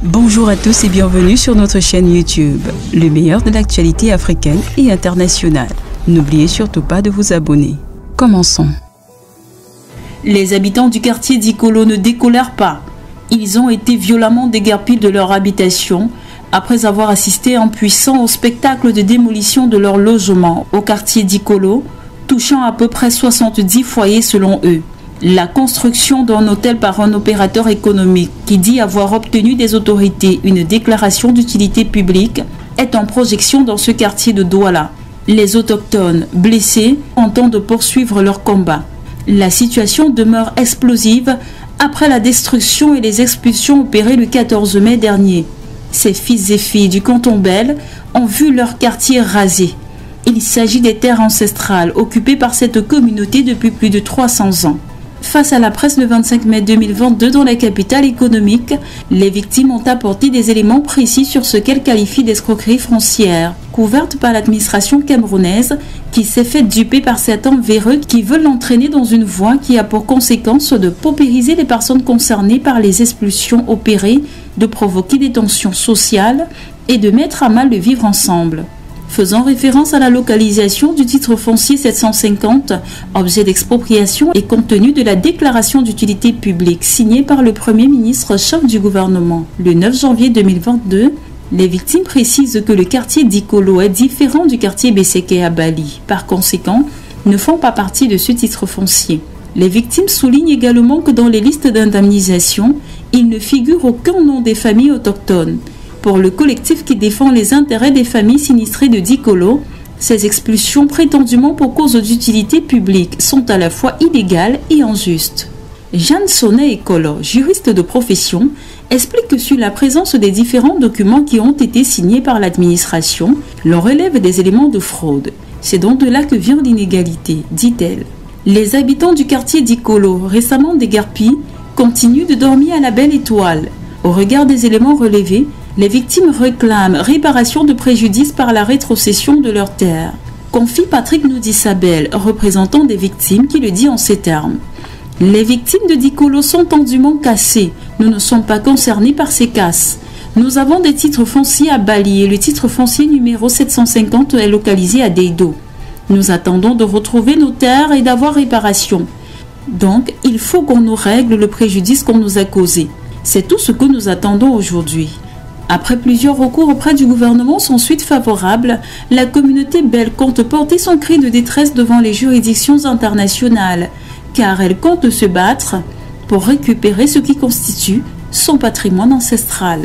Bonjour à tous et bienvenue sur notre chaîne YouTube, le meilleur de l'actualité africaine et internationale. N'oubliez surtout pas de vous abonner. Commençons. Les habitants du quartier d'Ikolo ne décolèrent pas. Ils ont été violemment déguerpis de leur habitation après avoir assisté impuissants au spectacle de démolition de leur logement au quartier d'Ikolo, touchant à peu près 70 foyers selon eux. La construction d'un hôtel par un opérateur économique qui dit avoir obtenu des autorités une déclaration d'utilité publique est en projection dans ce quartier de Douala. Les autochtones blessés entendent poursuivre leur combat. La situation demeure explosive après la destruction et les expulsions opérées le 14 mai dernier. Ces fils et filles du canton Bel ont vu leur quartier rasé. Il s'agit des terres ancestrales occupées par cette communauté depuis plus de 300 ans. Face à la presse le 25 mai 2022 dans la capitale économique, les victimes ont apporté des éléments précis sur ce qu'elles qualifient d'escroquerie foncière, couverte par l'administration camerounaise qui s'est fait duper par certains véreux qui veulent l'entraîner dans une voie qui a pour conséquence de paupériser les personnes concernées par les expulsions opérées, de provoquer des tensions sociales et de mettre à mal le vivre ensemble. Faisant référence à la localisation du titre foncier 750, objet d'expropriation et compte tenu de la déclaration d'utilité publique signée par le Premier ministre chef du gouvernement le 9 janvier 2022, les victimes précisent que le quartier d'Ikolo est différent du quartier Beseke à Bali. Par conséquent, ne font pas partie de ce titre foncier. Les victimes soulignent également que dans les listes d'indemnisation, il ne figure aucun nom des familles autochtones. Pour le collectif qui défend les intérêts des familles sinistrées de Dikolo, ces expulsions prétendument pour cause d'utilité publique sont à la fois illégales et injustes. Jeanne Sonnet-Ekolo, juriste de profession, explique que sur la présence des différents documents qui ont été signés par l'administration, l'on relève des éléments de fraude. C'est donc de là que vient l'inégalité, dit-elle. Les habitants du quartier d'Ikolo, récemment déguerpis, continuent de dormir à la belle étoile. Au regard des éléments relevés, les victimes réclament réparation de préjudice par la rétrocession de leurs terres. Confie Patrick Noudissabel, représentant des victimes, qui le dit en ces termes. Les victimes de Dikolo sont tendument cassées. Nous ne sommes pas concernés par ces casses. Nous avons des titres fonciers à Bali et le titre foncier numéro 750 est localisé à Deido. Nous attendons de retrouver nos terres et d'avoir réparation. Donc, il faut qu'on nous règle le préjudice qu'on nous a causé. C'est tout ce que nous attendons aujourd'hui. Après plusieurs recours auprès du gouvernement sans suite favorable, la communauté Bel compte porter son cri de détresse devant les juridictions internationales, car elle compte se battre pour récupérer ce qui constitue son patrimoine ancestral.